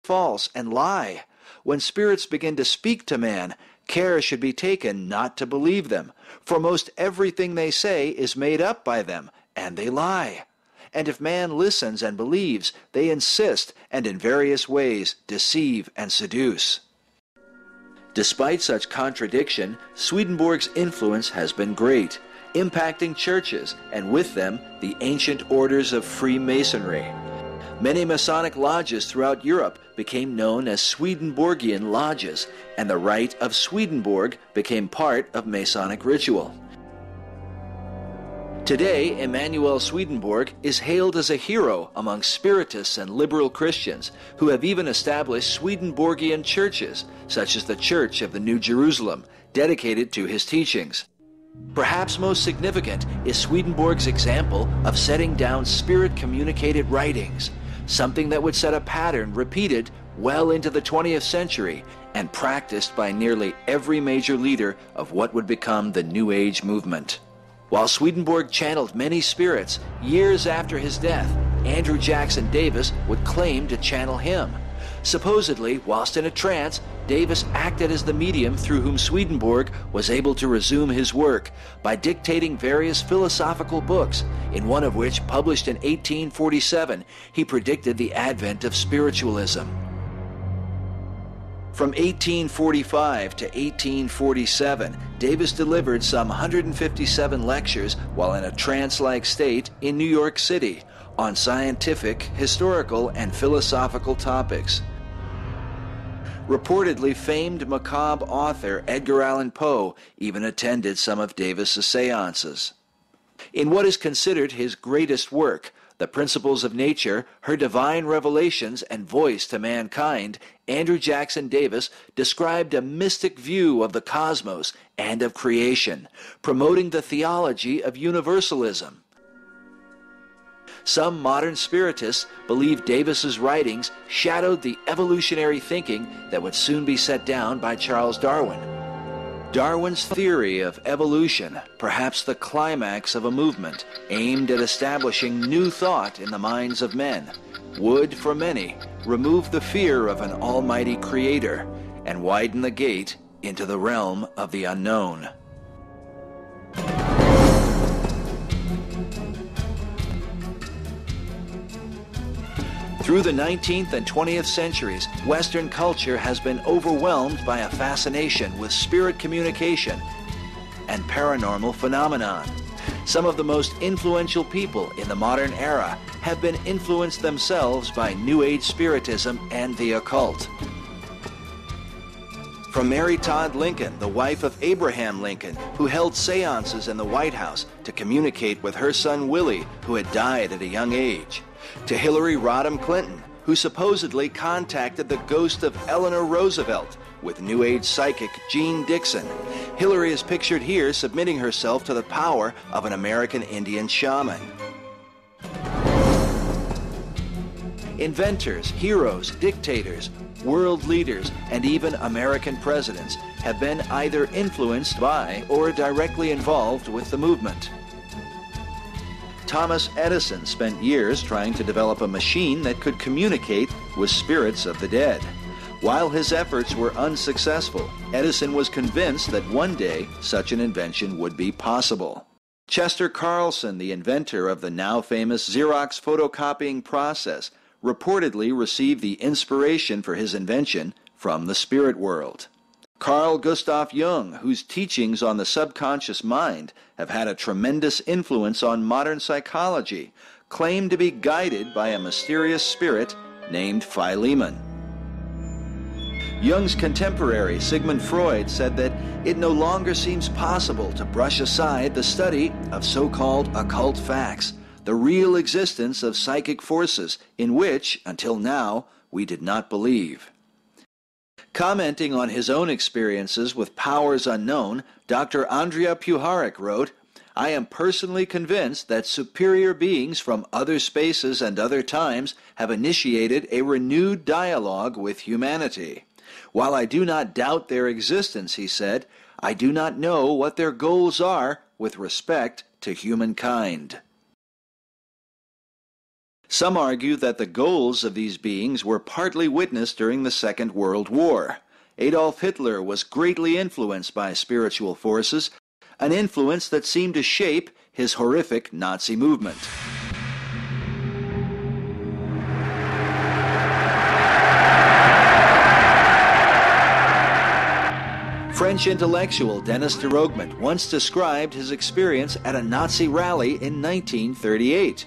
false and lie. When spirits begin to speak to man, care should be taken not to believe them, for most everything they say is made up by them, and they lie. And if man listens and believes, they insist and in various ways deceive and seduce. Despite such contradiction, Swedenborg's influence has been great, impacting churches, and with them the ancient orders of Freemasonry. Many Masonic lodges throughout Europe became known as Swedenborgian lodges, and the rite of Swedenborg became part of Masonic ritual. Today, Emanuel Swedenborg is hailed as a hero among Spiritists and liberal Christians, who have even established Swedenborgian churches, such as the Church of the New Jerusalem, dedicated to his teachings. Perhaps most significant is Swedenborg's example of setting down spirit-communicated writings, something that would set a pattern repeated well into the 20th century and practiced by nearly every major leader of what would become the New Age movement. While Swedenborg channeled many spirits, years after his death, Andrew Jackson Davis would claim to channel him. Supposedly, whilst in a trance, Davis acted as the medium through whom Swedenborg was able to resume his work by dictating various philosophical books, in one of which, published in 1847, he predicted the advent of spiritualism. From 1845 to 1847, Davis delivered some 157 lectures while in a trance-like state in New York City on scientific, historical, and philosophical topics. Reportedly, famed macabre author Edgar Allan Poe even attended some of Davis's seances. In what is considered his greatest work, The Principles of Nature, Her Divine Revelations and Voice to Mankind, Andrew Jackson Davis described a mystic view of the cosmos and of creation, promoting the theology of universalism. Some modern spiritists believe Davis's writings shadowed the evolutionary thinking that would soon be set down by Charles Darwin. Darwin's theory of evolution, perhaps the climax of a movement aimed at establishing new thought in the minds of men, would, for many, remove the fear of an almighty creator and widen the gate into the realm of the unknown. Through the 19th and 20th centuries, Western culture has been overwhelmed by a fascination with spirit communication and paranormal phenomenon. Some of the most influential people in the modern era have been influenced themselves by New Age spiritism and the occult. From Mary Todd Lincoln, the wife of Abraham Lincoln, who held seances in the White House to communicate with her son Willie, who had died at a young age, to Hillary Rodham Clinton, who supposedly contacted the ghost of Eleanor Roosevelt with New Age psychic Jean Dixon. Hillary is pictured here submitting herself to the power of an American Indian shaman. Inventors, heroes, dictators, world leaders, and even American presidents have been either influenced by or directly involved with the movement. Thomas Edison spent years trying to develop a machine that could communicate with spirits of the dead. While his efforts were unsuccessful, Edison was convinced that one day such an invention would be possible. Chester Carlson, the inventor of the now famous Xerox photocopying process, reportedly received the inspiration for his invention from the spirit world. Carl Gustav Jung, whose teachings on the subconscious mind have had a tremendous influence on modern psychology, claimed to be guided by a mysterious spirit named Philemon. Jung's contemporary Sigmund Freud said that it no longer seems possible to brush aside the study of so-called occult facts, the real existence of psychic forces in which, until now, we did not believe. Commenting on his own experiences with powers unknown, Dr. Andrea Puharich wrote, "I am personally convinced that superior beings from other spaces and other times have initiated a renewed dialogue with humanity. While I do not doubt their existence," he said, "I do not know what their goals are with respect to humankind." Some argue that the goals of these beings were partly witnessed during the Second World War. Adolf Hitler was greatly influenced by spiritual forces, an influence that seemed to shape his horrific Nazi movement. French intellectual Denis Diderot once described his experience at a Nazi rally in 1938.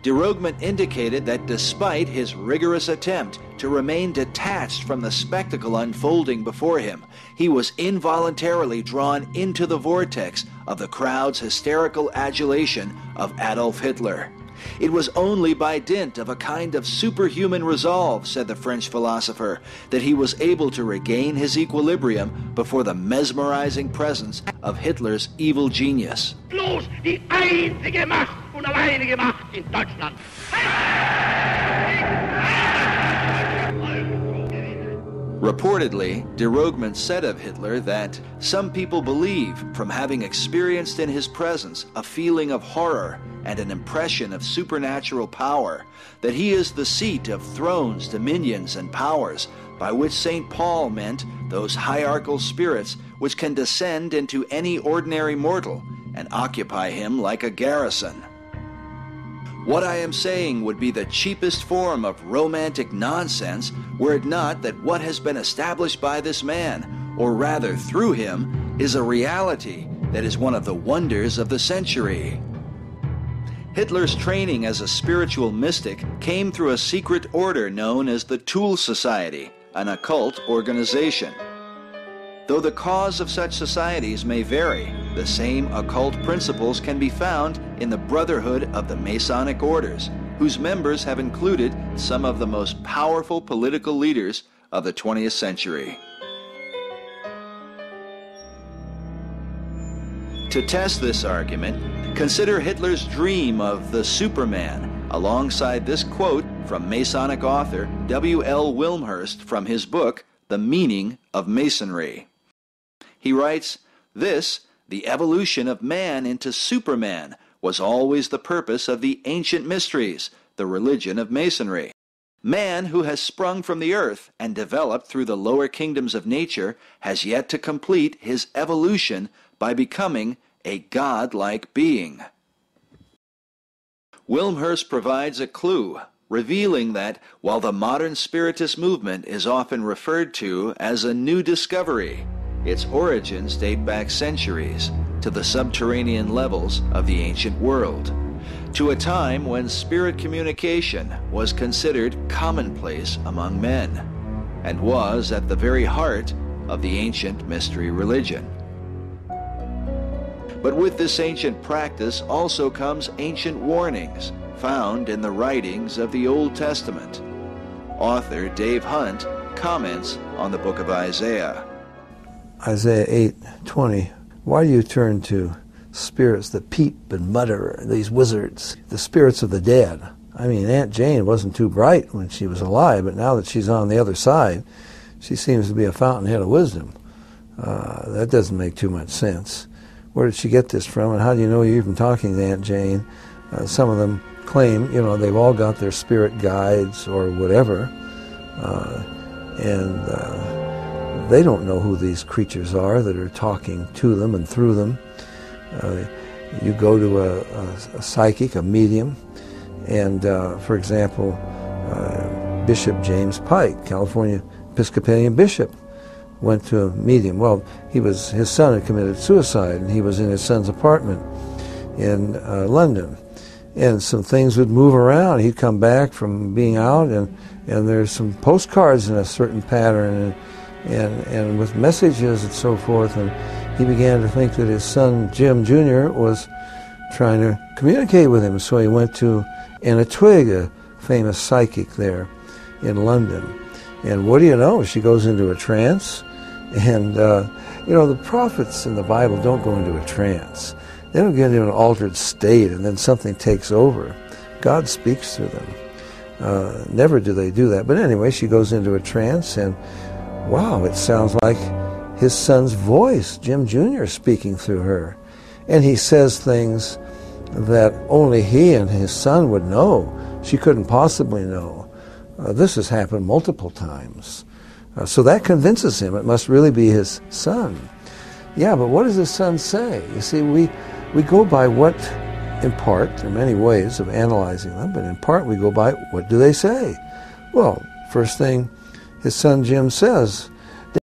Diderot indicated that despite his rigorous attempt to remain detached from the spectacle unfolding before him, he was involuntarily drawn into the vortex of the crowd's hysterical adulation of Adolf Hitler. It was only by dint of a kind of superhuman resolve, said the French philosopher, that he was able to regain his equilibrium before the mesmerizing presence of Hitler's evil genius. Bloß die einzige Macht und alleinige Macht in Deutschland. Reportedly, Diderot said of Hitler that some people believe, from having experienced in his presence a feeling of horror and an impression of supernatural power, that he is the seat of thrones, dominions, and powers, by which St. Paul meant those hierarchical spirits which can descend into any ordinary mortal and occupy him like a garrison. What I am saying would be the cheapest form of romantic nonsense were it not that what has been established by this man, or rather through him, is a reality that is one of the wonders of the century. Hitler's training as a spiritual mystic came through a secret order known as the Tool Society, an occult organization. Though the cause of such societies may vary, the same occult principles can be found in the Brotherhood of the Masonic Orders, whose members have included some of the most powerful political leaders of the 20th century. To test this argument, consider Hitler's dream of the Superman alongside this quote from Masonic author W.L. Wilmshurst from his book, The Meaning of Masonry. He writes, "This, the evolution of man into Superman, was always the purpose of the ancient mysteries, the religion of Masonry. Man who has sprung from the earth and developed through the lower kingdoms of nature has yet to complete his evolution by becoming a God-like being." Wilmshurst provides a clue, revealing that while the modern Spiritist movement is often referred to as a new discovery, its origins date back centuries to the subterranean levels of the ancient world, to a time when spirit communication was considered commonplace among men, and was at the very heart of the ancient mystery religion. But with this ancient practice also comes ancient warnings found in the writings of the Old Testament. Author Dave Hunt comments on the book of Isaiah. Isaiah 8:20. Why do you turn to spirits that peep and mutter, these wizards, the spirits of the dead? I mean, Aunt Jane wasn't too bright when she was alive, but now that she's on the other side, she seems to be a fountainhead of wisdom. That doesn't make too much sense. Where did she get this from, and how do you know you're even talking to Aunt Jane? Some of them claim, they've all got their spirit guides or whatever, and they don't know who these creatures are that are talking to them and through them. You go to a psychic, a medium, and for example, Bishop James Pike, California Episcopalian bishop, went to a medium. Well, his son had committed suicide, and he was in his son's apartment in London. And some things would move around. He'd come back from being out, and there's some postcards in a certain pattern, and with messages and so forth. And he began to think that his son, Jim Jr., was trying to communicate with him. So he went to Anna Twigg, a famous psychic there in London. And what do you know? She goes into a trance. And, the prophets in the Bible don't go into a trance. They don't get into an altered state and then something takes over. God speaks through them. Never do they do that. But anyway, she goes into a trance, and wow, it sounds like his son's voice, Jim Jr., speaking through her. And he says things that only he and his son would know. She couldn't possibly know. This has happened multiple times. So that convinces him it must really be his son. Yeah, but what does his son say? You see, we go by what, in part, there are many ways of analyzing them, but in part we go by what do they say? Well, first thing his son Jim says,